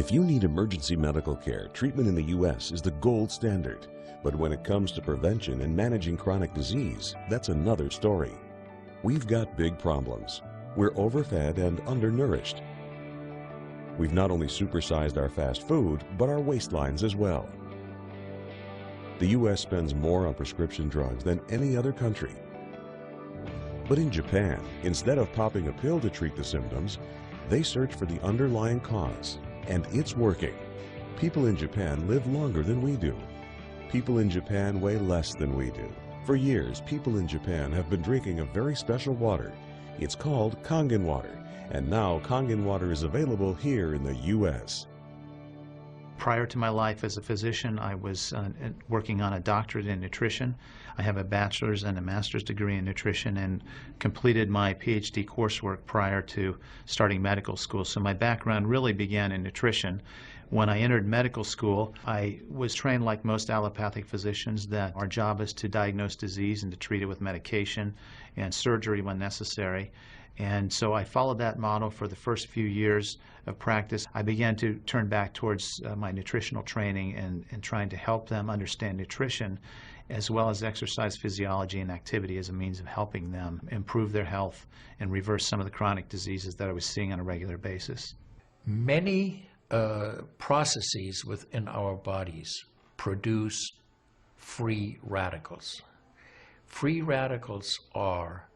If you need emergency medical care, treatment in the U.S. is the gold standard. But when it comes to prevention and managing chronic disease, that's another story. We've got big problems. We're overfed and undernourished. We've not only supersized our fast food, but our waistlines as well. The U.S. spends more on prescription drugs than any other country. But in Japan, instead of popping a pill to treat the symptoms, they search for the underlying cause, and it's working. People in Japan live longer than we do. People in Japan weigh less than we do. For years, people in Japan have been drinking a very special water. It's called Kangen water, and now Kangen water is available here in the U.S. Prior to my life as a physician, I was working on a doctorate in nutrition. I have a bachelor's and a master's degree in nutrition and completed my PhD coursework prior to starting medical school. So my background really began in nutrition. When I entered medical school, I was trained like most allopathic physicians that our job is to diagnose disease and to treat it with medication and surgery when necessary. And so I followed that model for the first few years of practice. I began to turn back towards my nutritional training and trying to help them understand nutrition as well as exercise physiology and activity as a means of helping them improve their health and reverse some of the chronic diseases that I was seeing on a regular basis. Many processes within our bodies produce free radicals. Free radicals are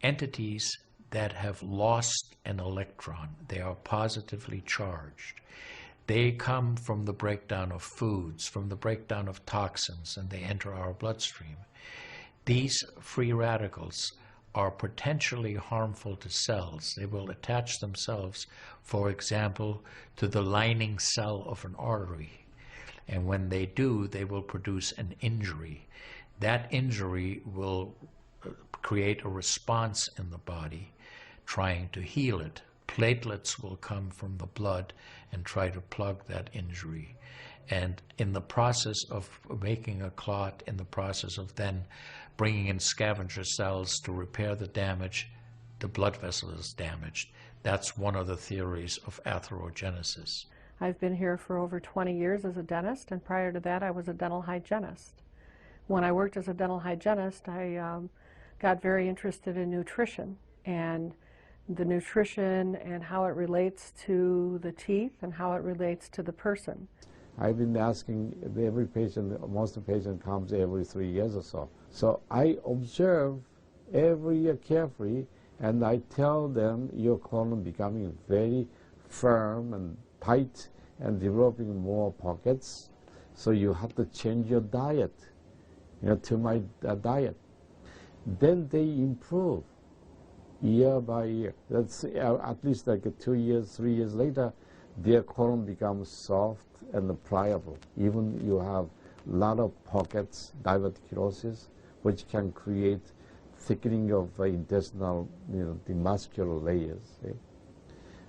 entities that have lost an electron. They are positively charged. They come from the breakdown of foods, from the breakdown of toxins, and they enter our bloodstream. These free radicals are potentially harmful to cells. They will attach themselves, for example, to the lining cell of an artery. And when they do, they will produce an injury. That injury will create a response in the body trying to heal it. Platelets will come from the blood and try to plug that injury. And in the process of making a clot, in the process of then bringing in scavenger cells to repair the damage, the blood vessel is damaged. That's one of the theories of atherogenesis. I've been here for over 20 years as a dentist, and prior to that I was a dental hygienist. When I worked as a dental hygienist, I got very interested in nutrition and the nutrition and how it relates to the teeth and how it relates to the person. I've been asking every patient, most of the patient comes every 3 years or so. So I observe every year carefully, and I tell them your colon becoming very firm and tight and developing more pockets. So you have to change your diet, to my diet. Then they improve year by year. That's at least like 2 years, 3 years later, their colon becomes soft and pliable. Even you have a lot of pockets, diverticulosis, which can create thickening of intestinal, the muscular layers.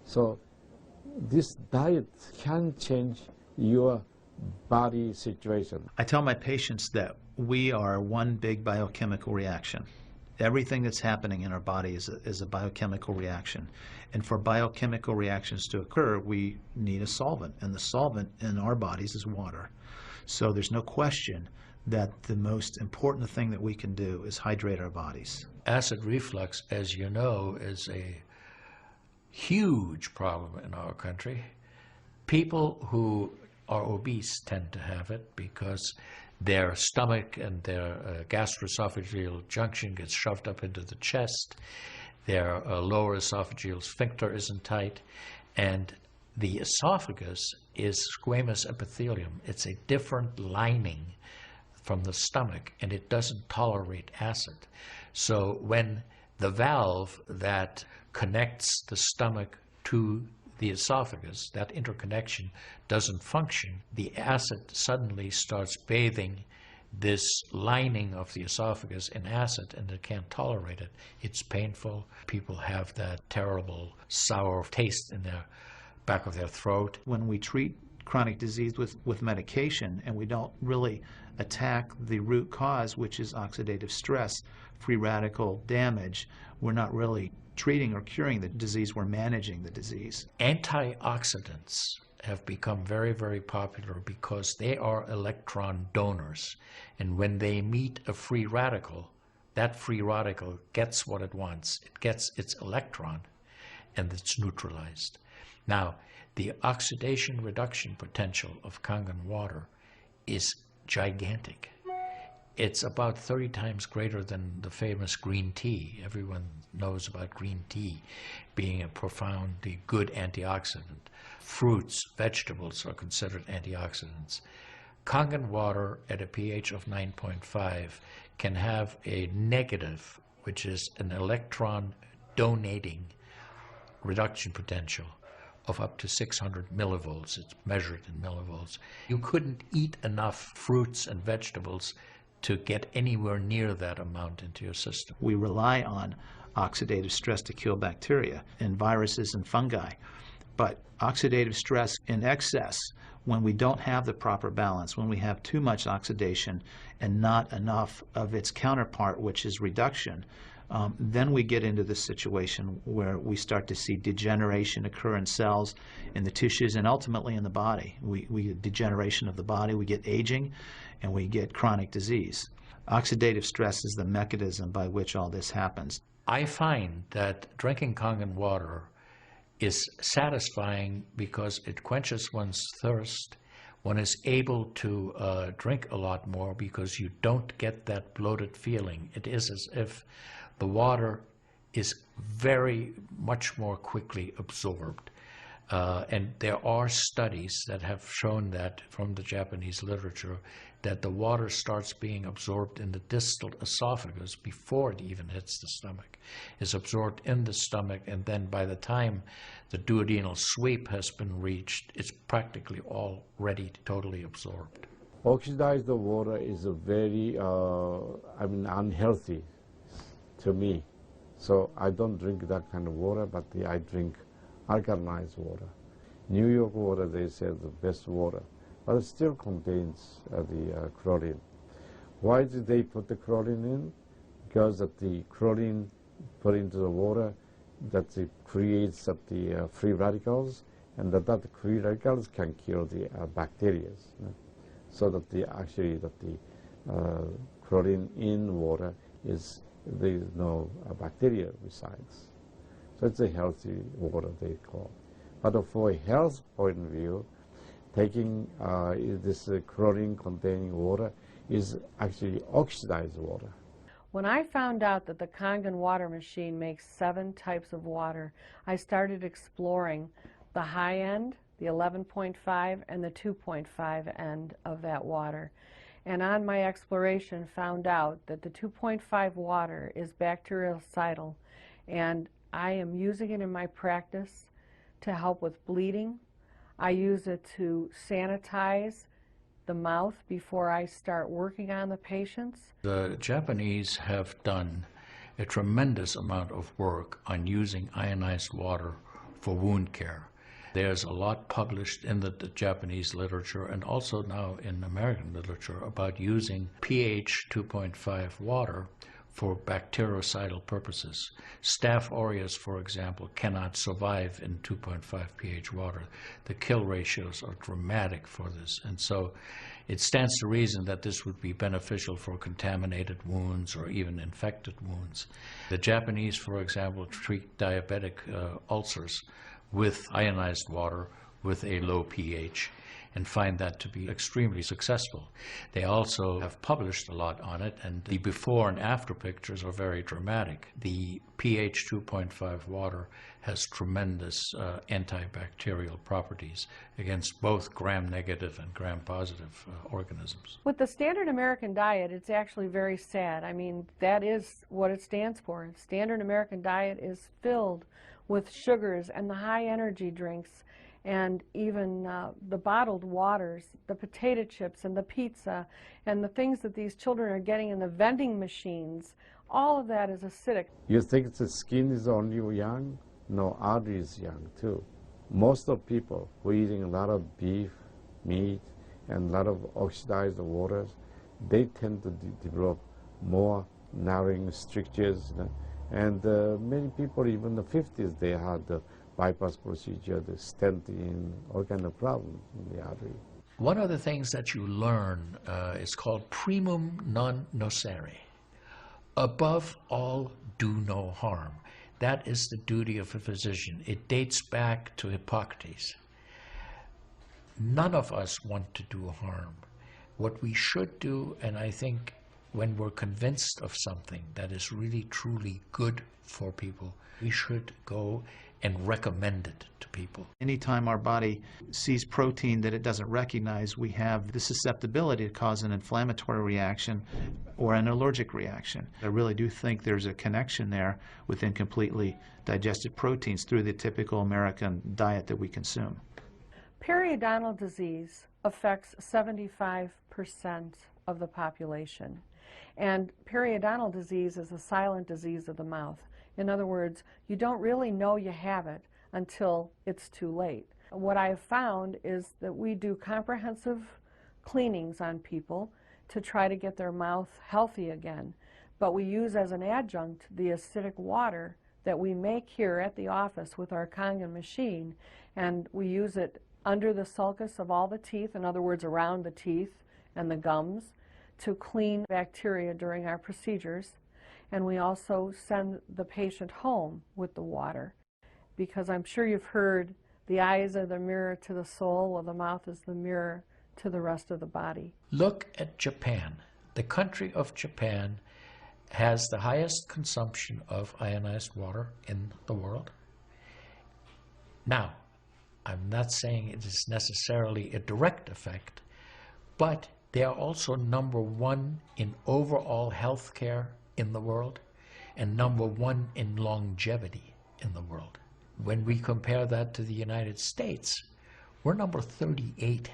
So this diet can change your body situation. I tell my patients that we are one big biochemical reaction. Everything that's happening in our body is a biochemical reaction. And for biochemical reactions to occur, we need a solvent. And the solvent in our bodies is water. So there's no question that the most important thing that we can do is hydrate our bodies. Acid reflux, as you know, is a huge problem in our country. People who are obese tend to have it because their stomach and their gastroesophageal junction gets shoved up into the chest. Their lower esophageal sphincter isn't tight. And the esophagus is squamous epithelium. It's a different lining from the stomach, and it doesn't tolerate acid. So when the valve that connects the stomach to the esophagus, that interconnection doesn't function, the acid suddenly starts bathing this lining of the esophagus in acid, and it can't tolerate it. It's painful. People have that terrible sour taste in the back of their throat. When we treat chronic disease with medication and we don't really attack the root cause, which is oxidative stress, free radical damage, we're not really treating or curing the disease, we're managing the disease. Antioxidants have become very, very popular because they are electron donors. And when they meet a free radical, that free radical gets what it wants. It gets its electron, and it's neutralized. Now, the oxidation reduction potential of Kangen water is gigantic. It's about 30 times greater than the famous green tea. Everyone knows about green tea being a profoundly good antioxidant. Fruits, vegetables are considered antioxidants. Kangen water at a pH of 9.5 can have a negative, which is an electron donating reduction potential of up to 600 millivolts. It's measured in millivolts. You couldn't eat enough fruits and vegetables to get anywhere near that amount into your system. We rely on oxidative stress to kill bacteria and viruses and fungi. But oxidative stress in excess, when we don't have the proper balance, when we have too much oxidation and not enough of its counterpart, which is reduction, then we get into this situation where we start to see degeneration occur in cells, in the tissues, and ultimately in the body. We get degeneration of the body, we get aging, and we get chronic disease. Oxidative stress is the mechanism by which all this happens. I find that drinking Kangen water is satisfying because it quenches one's thirst. One is able to drink a lot more because you don't get that bloated feeling. It is as if the water is very much more quickly absorbed. And there are studies that have shown that from the Japanese literature that the water starts being absorbed in the distal esophagus before it even hits the stomach. It's absorbed in the stomach, and then by the time the duodenal sweep has been reached, it's practically already totally absorbed. Oxidized water is a very, unhealthy to me. So I don't drink that kind of water, but I drink alkalized water. New York water, they say, the best water, but it still contains the chlorine. Why did they put the chlorine in? Because that the chlorine put into the water, that it creates the free radicals, and that free radicals can kill the bacteria. So that the chlorine in water is, there is no bacteria resides. So it's a healthy water, they call. But for a health point of view, taking this chlorine-containing water is actually oxidized water. When I found out that the Kangen water machine makes 7 types of water, I started exploring the high end, the 11.5, and the 2.5 end of that water. And on my exploration, found out that the 2.5 water is bactericidal, and I am using it in my practice to help with bleeding. I use it to sanitize the mouth before I start working on the patients. The Japanese have done a tremendous amount of work on using ionized water for wound care. There's a lot published in the Japanese literature and also now in American literature about using pH 2.5 water for bactericidal purposes. Staph aureus, for example, cannot survive in 2.5 pH water. The kill ratios are dramatic for this, and so it stands to reason that this would be beneficial for contaminated wounds or even infected wounds. The Japanese, for example, treat diabetic ulcers with ionized water with a low pH and find that to be extremely successful. They also have published a lot on it, and the before and after pictures are very dramatic. The pH 2.5 water has tremendous antibacterial properties against both gram-negative and gram-positive organisms. With the standard American diet, it's actually very sad. I mean, that is what it stands for. Standard American diet is filled with sugars and the high energy drinks, and even the bottled waters, the potato chips and the pizza, and the things that these children are getting in the vending machines. All of that is acidic. You think the skin is only young? No, artery is young too. Most of people who are eating a lot of beef, meat, and a lot of oxidized waters, they tend to develop more narrowing strictures. And many people, even in the 50s, they had bypass procedure, the stenting, all kind of problems in the artery. One of the things that you learn is called primum non nocere. Above all, do no harm. That is the duty of a physician. It dates back to Hippocrates. None of us want to do harm. What we should do, and I think when we're convinced of something that is really truly good for people, we should go and recommend it to people. Anytime our body sees protein that it doesn't recognize, we have the susceptibility to cause an inflammatory reaction or an allergic reaction. I really do think there's a connection there with incompletely digested proteins through the typical American diet that we consume. Periodontal disease affects 75% of the population. And periodontal disease is a silent disease of the mouth. In other words, you don't really know you have it until it's too late. What I have found is that we do comprehensive cleanings on people to try to get their mouth healthy again. But we use as an adjunct the acidic water that we make here at the office with our Kangen machine, and we use it under the sulcus of all the teeth, in other words, around the teeth and the gums, to clean bacteria during our procedures. And we also send the patient home with the water, because I'm sure you've heard the eyes are the mirror to the soul, while the mouth is the mirror to the rest of the body. Look at Japan. The country of Japan has the highest consumption of ionized water in the world. Now, I'm not saying it is necessarily a direct effect, but they are also #1 in overall health care in the world and #1 in longevity in the world. When we compare that to the United States, we're number 38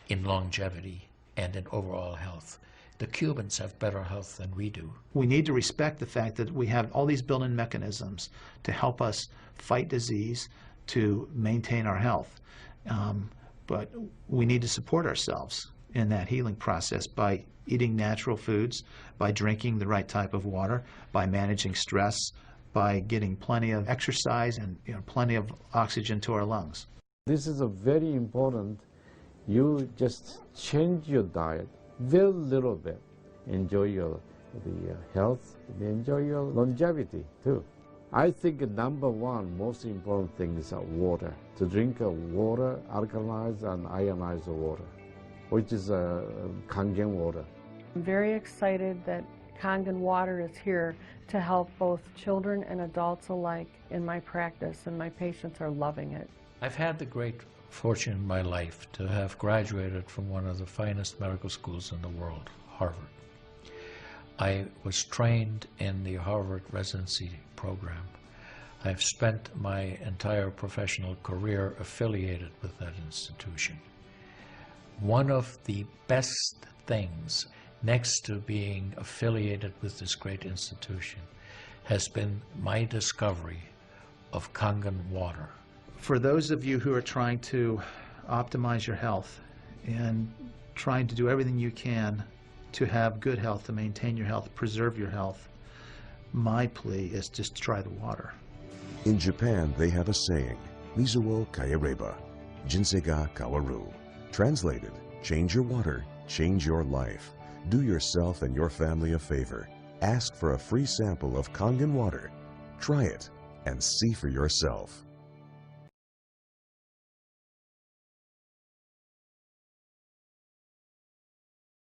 in longevity and in overall health. The Cubans have better health than we do. We need to respect the fact that we have all these built-in mechanisms to help us fight disease, to maintain our health. But we need to support ourselves in that healing process by eating natural foods, by drinking the right type of water, by managing stress, by getting plenty of exercise and plenty of oxygen to our lungs. This is a very important. You just change your diet very little bit. Enjoy the health, enjoy your longevity too. I think #1 most important thing is water. To drink water, alkalized and ionized water, which is Kangen water. I'm very excited that Kangen water is here to help both children and adults alike in my practice, and my patients are loving it. I've had the great fortune in my life to have graduated from one of the finest medical schools in the world, Harvard. I was trained in the Harvard residency program. I've spent my entire professional career affiliated with that institution. One of the best things, next to being affiliated with this great institution, has been my discovery of Kangen water. For those of you who are trying to optimize your health and trying to do everything you can to have good health, to maintain your health, preserve your health, my plea is just try the water. In Japan, they have a saying, Mizuo kaereba, jinsei ga kawaru. Translated, change your water, change your life. Do yourself and your family a favor. Ask for a free sample of Kangen water. Try it and see for yourself.